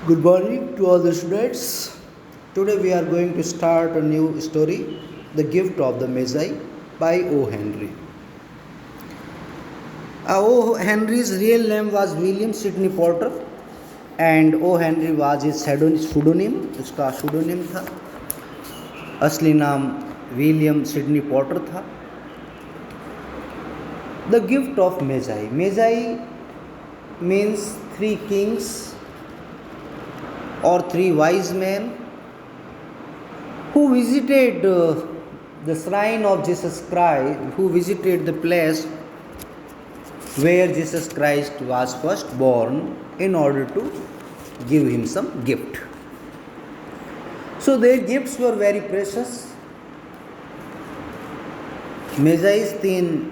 Good morning to all the students. Today we are going to start a new story, The Gift of the Magi by O. Henry. O. Henry's real name was William Sidney Porter and O. Henry was his pseudonym. उसका pseudonym था. असली नाम William Sydney Potter था. The Gift of Magi. Magi means three kings or three wise men who visited the shrine of Jesus Christ, who visited the place where Jesus Christ was first born in order to give him some gift. So their gifts were very precious. मेजाइस तीन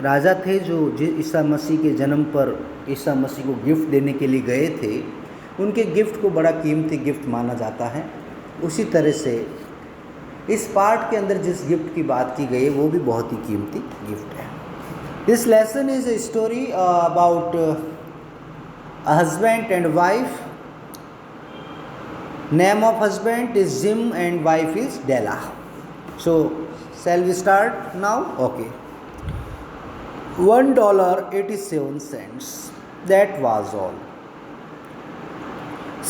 राजा थे जो ईसा मसीह के जन्म पर ईसा मसीह को gift देने के लिए गए थे. उनके गिफ्ट को बड़ा कीमती गिफ्ट माना जाता है. उसी तरह से इस पार्ट के अंदर जिस गिफ्ट की बात की गई है वो भी बहुत ही कीमती गिफ्ट है. This lesson is a story about a husband and wife. Name of husband is Jim and wife is Della. So shall we start now? Okay. $1.87. That was all.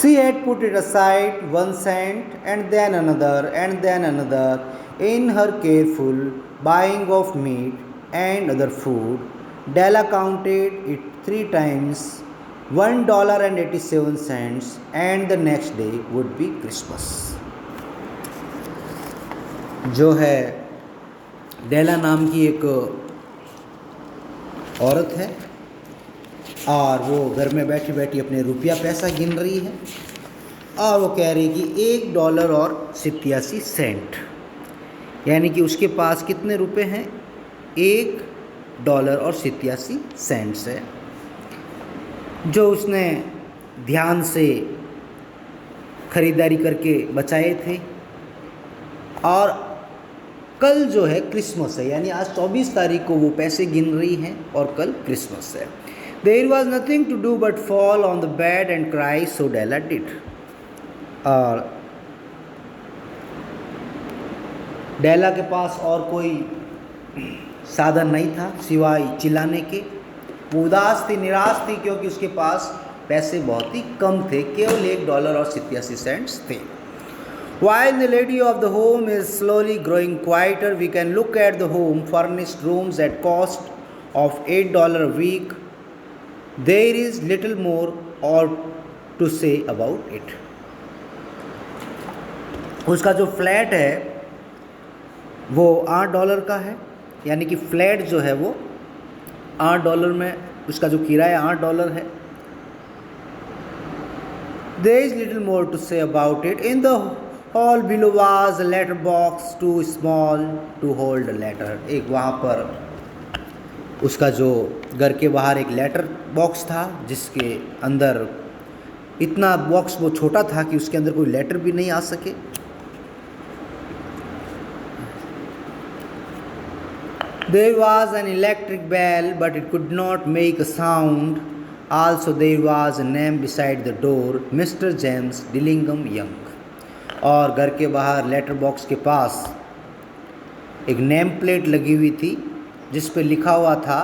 She had put it aside 1 cent and then another in her careful buying of meat and other food. Della counted it 3 times. $1.87 and the next day would be Christmas. जो है डेला नाम की एक औरत है और वो घर में बैठी बैठी अपने रुपया पैसा गिन रही है और वो कह रही कि $1.87, यानी कि उसके पास कितने रुपए हैं? $1.87 है जो उसने ध्यान से खरीदारी करके बचाए थे. और कल जो है क्रिसमस है, यानी आज 24 तारीख को वो पैसे गिन रही हैं और कल क्रिसमस है. There was nothing to do but fall on the bed and cry, so Della did. और डेला के पास और कोई साधन नहीं था सिवाय चिल्लाने के. वो उदास थी, निराश थी क्योंकि उसके पास पैसे बहुत ही कम थे, केवल $1.87 थे. While the lady of the home is slowly growing quieter, we can look at the home furnished rooms at cost of $8 a week. There is little more or to say about it. उसका जो flat है वो $8 का है, यानी कि flat जो है वो $8 में, उसका जो किराया $8 है. There is little more to say about it. In the hall below was a letter box too small to hold a letter. एक वहाँ पर उसका जो घर के बाहर एक लेटर बॉक्स था जिसके अंदर इतना बॉक्स वो छोटा था कि उसके अंदर कोई लेटर भी नहीं आ सके. There was an electric bell but it could not make a sound. Also there was a name beside the door, Mr. James Dillingham Young. और घर के बाहर लेटर बॉक्स के पास एक नेम प्लेट लगी हुई थी जिस पे लिखा हुआ था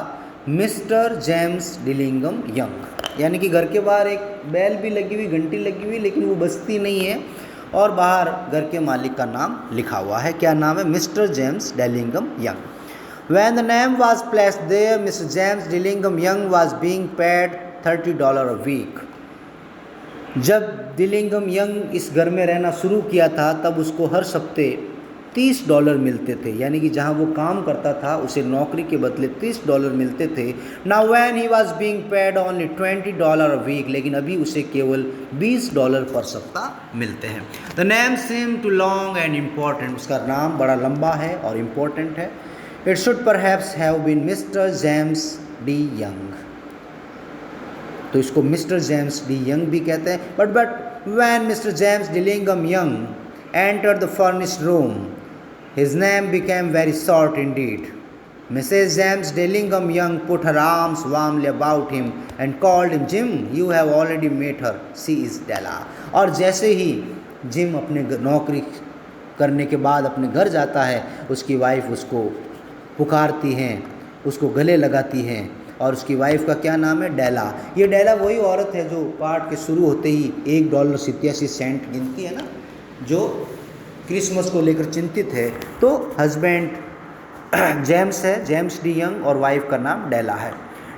मिस्टर जेम्स डिलिंगम यंग. यानी कि घर के बाहर एक बेल भी लगी हुई, घंटी लगी हुई, लेकिन वो बजती नहीं है और बाहर घर के मालिक का नाम लिखा हुआ है. क्या नाम है? Mister James Dillingham Young. When the name was placed there, Mr. James Dillingham Young was being paid $30 a week. जब डिलिंगम यंग इस घर में रहना शुरू किया था तब उसको हर हफ्ते $30 मिलते थे, यानी कि जहां वो काम करता था उसे नौकरी के बदले $30 मिलते थे. Now when he was being paid only $20 a week, लेकिन अभी उसे केवल $20 पर सप्ताह मिलते हैं. The name seemed too long and important. उसका नाम बड़ा लंबा है और इम्पोर्टेंट है. It should perhaps have been Mr. James D. Young. तो इसको मिस्टर जेम्स डी यंग भी कहते हैं. But when Mister James Dillingham Young entered the furnished room, his name became very short indeed. Mrs. James Dillingham Young put her arms warmly about him and called him, Jim, you have already met her. She is Della. और जैसे ही gym अपने नौकरी करने के बाद अपने घर जाता है, उसकी वाइफ उसको पुकारती हैं, उसको गले लगाती हैं, और उसकी वाइफ का क्या नाम है? डेला। ये डेला वही औरत है जो पार्ट के शुरू होते ही $1.87 गिनती है ना, जो क्रिसमस को लेकर चिंतित है। तो हस्बैंड जेम्स है, जेम्स डी यंग, और वाइफ का नाम डेला है।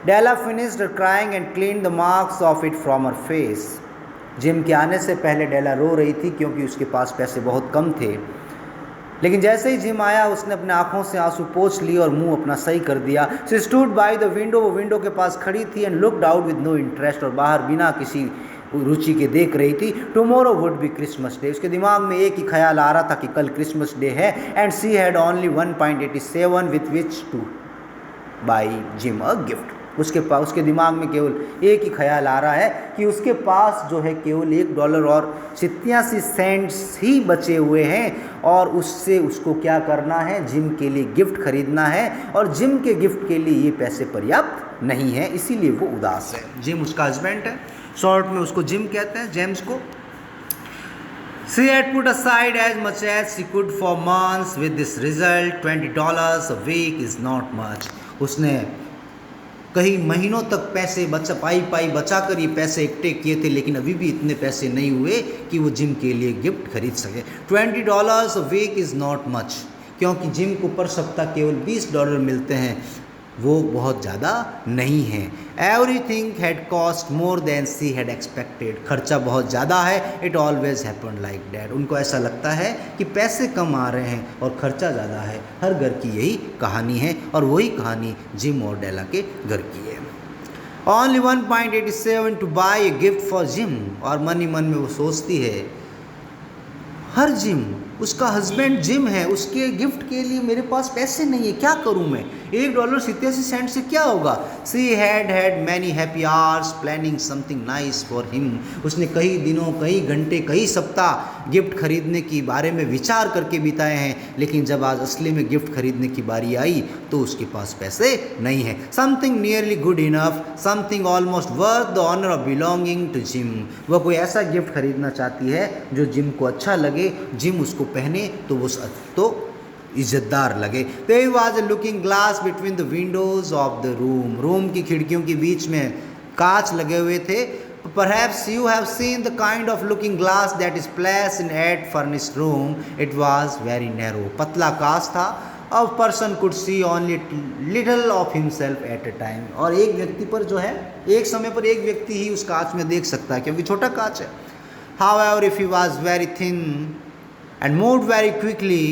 Della finished crying and clean the marks of it from her face. Jim के आने से पहले डेला रो रही थी क्योंकि उसके पास पैसे बहुत कम थे, लेकिन जैसे ही जिम आया उसने अपने आंखों से आंसू पोंछ लिए और मुंह अपना सही कर दिया। She stood by the window, वो विंडो के पास खड़ी थी, and looked out with no interest, और बाहर बिना किसी रुचि के देख रही थी। Tomorrow would be Christmas day, उसके दिमाग में एक ही ख्याल आ रहा था कि कल क्रिसमस डे है, and she had only 1.87 with which two by gym a gift. उसके दिमाग में केवल एक ही ख्याल आ रहा है कि उसके पास जो है केवल $1.87 ही बचे हुए हैं, और उससे उसको क्या करना है? जिम के लिए गिफ्ट खरीदना है, और जिम के गिफ्ट के लिए ये पैसे पर्याप्त नहीं है, इसीलिए वो उदास है। जिम उसका हस्बैंड है, शॉर्ट में उसको जिम कहते हैं, जेम्स को। She had put aside as much as she could for months with this result. $20 a week is not much. उसने कई महीनों तक पैसे बचा कर ये पैसे इकट्ठे किए थे, लेकिन अभी भी इतने पैसे नहीं हुए कि वो जिम के लिए गिफ्ट खरीद सके। $20 a week is not much, क्योंकि जिम को पर सप्ताह केवल $20 मिलते हैं, वो बहुत ज़्यादा नहीं है। Everything had cost more than she had expected, खर्चा बहुत ज़्यादा है। It always happen like that, उनको ऐसा लगता है कि पैसे कम आ रहे हैं और खर्चा ज़्यादा है। हर घर की यही कहानी है, और वही कहानी जिम और डेला के घर की है। Only 1.87 two by a gift for gym, और मन ही मन में वो सोचती है, हर जिम, उसका हस्बैंड जिम है, उसके गिफ्ट के लिए मेरे पास पैसे नहीं है, क्या करूं मैं? $1.87 से क्या होगा? She had many happy hours planning something nice for him, उसने कई दिनों, कई घंटे, कई सप्ताह गिफ्ट खरीदने की बारे में विचार करके बिताए हैं, लेकिन जब आज असली में गिफ्ट खरीदने की बारी आई तो उसके पास पैसे नहीं है। Something nearly good enough, something almost worth the honour of belonging to Jim, वह कोई ऐसा गिफ्ट खरीदना चाहती है जो जिम को अच्छा लगे, जिम उसको पहने तो इज्जतदार लगे। There was a looking glass between the windows of the room की खिड़कियों के बीच में कांच लगे हुए थे। Perhaps you have seen the kind of looking glass that is placed in ad furnished room. It was very narrow. पतला कांच था, a person could see only little of himself at a time. और एक व्यक्ति पर जो है, एक समय पर एक व्यक्ति ही उस कांच में देख सकता है, क्योंकि छोटा कांच है। However, if he was very thin and moved very quickly,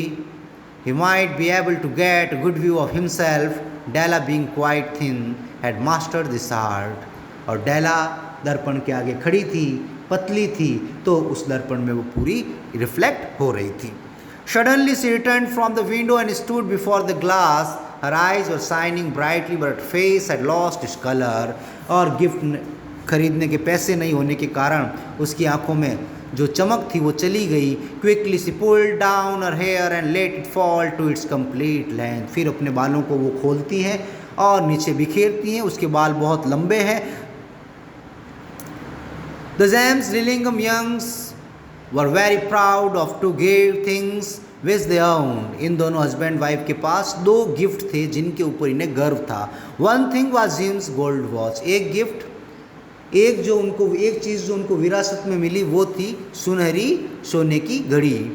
he might be able to get a good view of himself. Della, being quite thin, had mastered this art. और डेला दर्पण के आगे खड़ी थी, पतली थी, तो उस दर्पण में वो पूरी रिफ्लेक्ट हो रही थी। Suddenly she returned from the window and stood before the glass. Her eyes were shining brightly, but her face had lost its color. और गिफ्ट खरीदने के पैसे नहीं होने के कारण उसकी आंखों में जो चमक थी वो चली गई। Quickly she pulled down her hair and let it fall to its complete length. फिर अपने बालों को वो खोलती हैं और नीचे बिखेरती हैं, उसके बाल बहुत लंबे हैं। The James Dillingham Youngs were very proud of to give things which they owned. इन दोनों हस्बैंड वाइफ के पास 2 गिफ्ट थे जिनके ऊपर इन्हें गर्व था। One thing was Jim's gold watch. एक चीज़ जो उनको विरासत में मिली वो थी सुनहरी सोने की घड़ी।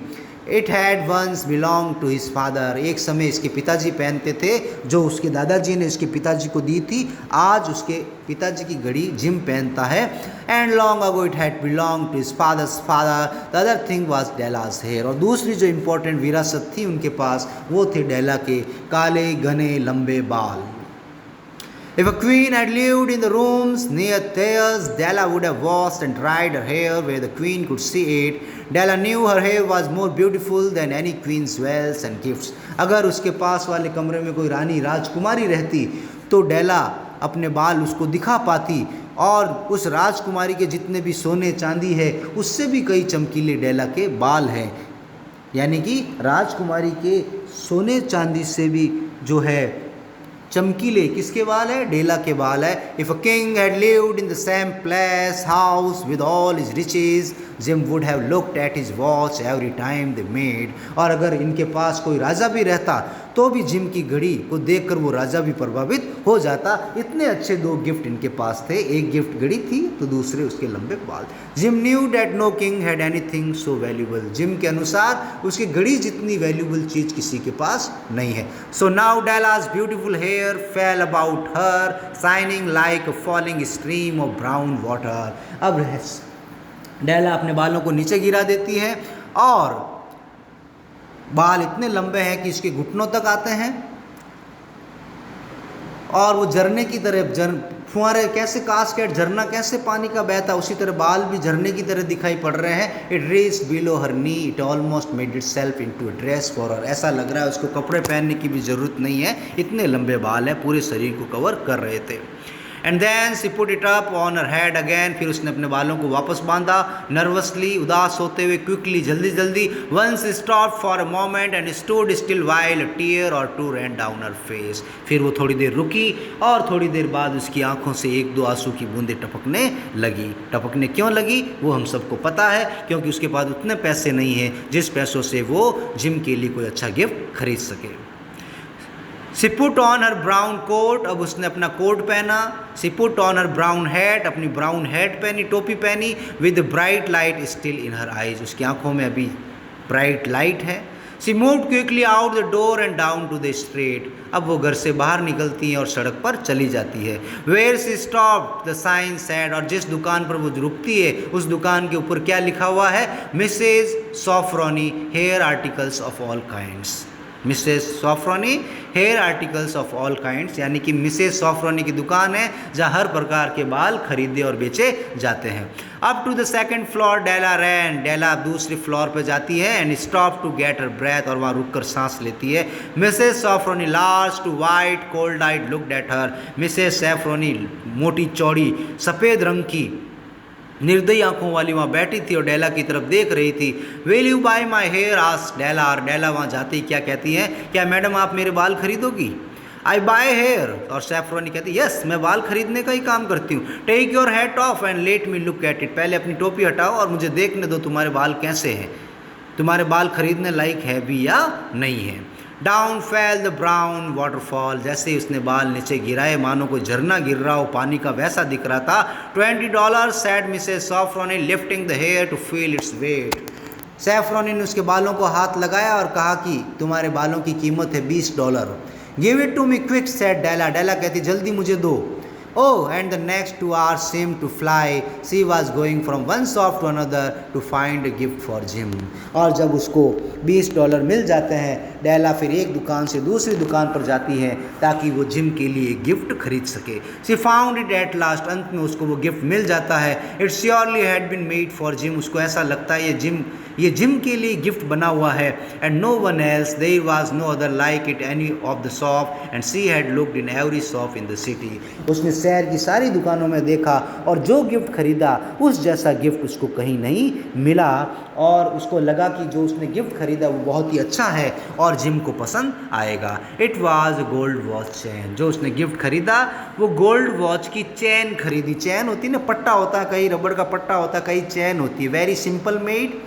It had once belonged to his father. एक समय इसके पिताजी पहनते थे, जो उसके दादाजी ने इसके पिताजी को दी थी। आज उसके पिताजी की घड़ी जिम पहनता है। And long ago it had belonged to his father's father. The other thing was Della's hair. और दूसरी जो इम्पोर्टेंट विरासत थी उनके पास वो थे डेला के काले घने लंबे बाल। If a queen had lived in the rooms near theirs, Della would have washed and dried her hair where the queen could see it. Della knew her hair was more beautiful than any queen's wealth and gifts. अगर उसके पास वाले कमरे में कोई रानी राजकुमारी रहती तो डेला अपने बाल उसको दिखा पाती, और उस राजकुमारी के जितने भी सोने चांदी है उससे भी कई चमकीले डेला के बाल हैं। यानी कि राजकुमारी के सोने चांदी से भी जो है चमकीले किसके बाल है? डेला के बाल है। If a king had lived in the same place house with all his riches Jim would have looked at his watch every time they made. और अगर इनके पास कोई राजा भी रहता तो भी जिम की घड़ी को देखकर वो राजा भी प्रभावित हो जाता। इतने अच्छे दो गिफ्ट इनके पास थे, एक गिफ्ट घड़ी थी तो दूसरे उसके लंबे बाल। Jim knew that no king had anything so valuable. Jim के अनुसार उसकी घड़ी जितनी वैल्यूबल चीज किसी के पास नहीं है। So now Della's beautiful hair fell about her shining like a falling stream of brown water. अब डेला अपने बालों को नीचे गिरा देती है और बाल इतने लंबे हैं कि इसके घुटनों तक आते हैं और वो झरने की तरह फुहारे कैसे कास्केट झरना कैसे पानी का बहता उसी तरह बाल भी झरने की तरह दिखाई पड़ रहे हैं। It reached below her knee it almost made itself into a dress for her. ऐसा लग रहा है उसको कपड़े पहनने की भी ज़रूरत नहीं है, इतने लंबे बाल हैं, पूरे शरीर को कवर कर रहे थे। And then she put it up on her head again. फिर उसने अपने बालों को वापस बांधा नर्वसली, उदास होते हुए, क्विकली, जल्दी जल्दी। Once stop for a moment and stood still while a tear or two ran down her face. फिर वो थोड़ी देर रुकी और थोड़ी देर बाद उसकी आंखों से एक दो आंसू की बूंदें टपकने लगी। टपकने क्यों लगी वो हम सबको पता है, क्योंकि उसके पास उतने पैसे नहीं हैं जिस पैसों से वो जिम के लिए कोई अच्छा गिफ्ट खरीद सके। She put on her brown coat, अब उसने अपना कोट पहना। She put on her brown hat, अपनी ब्राउन हैट पहनी, टोपी पहनी। With the bright light still in her eyes, उसकी आंखों में अभी ब्राइट लाइट है। She moved quickly out the door and down to the street, अब वो घर से बाहर निकलती है और सड़क पर चली जाती है। Where she stopped, the sign said, और जिस दुकान पर वो रुकती है उस दुकान के ऊपर क्या लिखा हुआ है? Mrs. Sofroni hair articles of all kinds। Mrs Sofronie hair articles of all kinds, यानी कि मिसेस सॉफ्रोनी की दुकान है जहाँ हर प्रकार के बाल खरीदे और बेचे जाते हैं। Up to the second floor Della ran, Della दूसरी फ्लोर पे जाती है and stop to get her breath, और वहाँ रुककर सांस लेती है। Mrs Sofronie large too white cold eyed looked at her. Mrs Sofronie मोटी चौड़ी सफ़ेद रंग की निर्दयी आंखों वाली वहाँ बैठी थी और डेला की तरफ देख रही थी। Will you buy my hair asked Della, और डेला वहाँ जाती क्या कहती हैं? क्या मैडम आप मेरे बाल खरीदोगी? आई बाय हेयर, और सैफरोनी कहती यस मैं बाल खरीदने का ही काम करती हूँ। Take your hat off and let me look at it, पहले अपनी टोपी हटाओ और मुझे देखने दो तुम्हारे बाल कैसे हैं, तुम्हारे बाल खरीदने लायक है भी या नहीं है। Down fail the brown waterfall, जैसे ही उसने बाल नीचे गिराए मानो कोई झरना गिर रहा हो पानी का वैसा दिख रहा था। $20 said Mrs Sofronie lifting the hair to feel its weight. Sofronie ने उसके बालों को हाथ लगाया और कहा कि तुम्हारे बालों की कीमत है $20। Give it to me quick said Della, Della कहती जल्दी मुझे दो। Oh, and the next 2 hours seemed to fly. She was going from one shop to another to find a gift for Jim. और जब उसको $20 मिल जाते हैं, डेला फिर एक दुकान से दूसरी दुकान पर जाती है ताकि वो जिम के लिए गिफ्ट खरीद सके। She found it at last. अंत में उसको वो गिफ्ट मिल जाता है। It surely had been made for Jim. उसको ऐसा लगता है ये जिम के लिए गिफ्ट बना हुआ है। And no one else, there was no other like it any of the shop, and she had looked in every shop in the city. उसने शहर की सारी दुकानों में देखा और जो गिफ्ट खरीदा उस जैसा गिफ्ट उसको कहीं नहीं मिला, और उसको लगा कि जो उसने गिफ्ट खरीदा वो बहुत ही अच्छा है और जिम को पसंद आएगा। इट वॉज गोल्ड वॉच चैन, जो उसने गिफ्ट खरीदा वो गोल्ड वॉच की चैन खरीदी। चैन होती ना, पट्टा होता है, कहीं रबड़ का पट्टा होता है, कहीं चैन होती है, very simple made.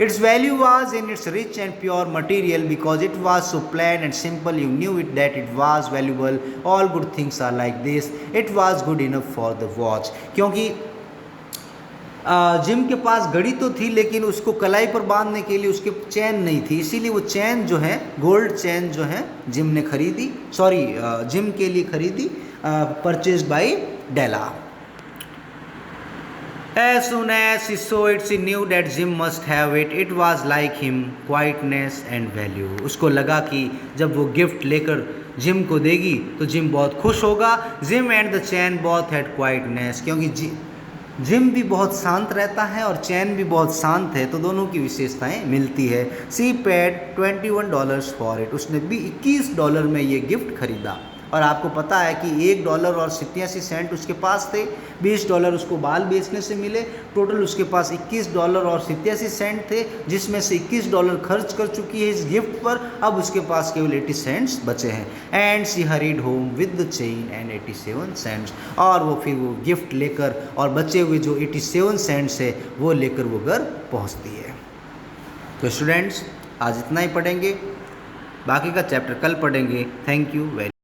Its value was in its rich and pure material, because it was so plain and simple. You knew it that it was valuable. All good things are like this. It was good enough for the watch. क्योंकि gym के पास घड़ी तो थी लेकिन उसको कलाई पर बांधने के लिए उसके चैन नहीं थी, इसीलिए वो चैन जो है, गोल्ड चैन जो है जिम ने खरीदी, जिम के लिए खरीदी, purchase by Della. As soon as she saw it, she knew that Jim must have it. It was like him, quietness and value. उसको लगा कि जब वो गिफ्ट लेकर जिम को देगी तो जिम बहुत खुश होगा। Jim and the chain both had quietness, क्योंकि जिम भी बहुत शांत रहता है और चैन भी बहुत शांत है, तो दोनों की विशेषताएं मिलती है। She paid $21 for it. उसने भी $21 में ये गिफ्ट खरीदा। और आपको पता है कि $1 और 87 सेंट उसके पास थे, $20 उसको बाल बेचने से मिले, टोटल उसके पास $21 और 87 सेंट थे, जिसमें से $21 खर्च कर चुकी है इस गिफ्ट पर। अब उसके पास केवल 80 सेंट्स बचे हैं। And she hurried home with the chain and 87 cents, और वो फिर वो गिफ्ट लेकर और बचे हुए जो 87 सेंट्स है वो लेकर वो घर पहुंचती है। तो स्टूडेंट्स आज इतना ही पढ़ेंगे, बाकी का चैप्टर कल पढ़ेंगे। Thank you very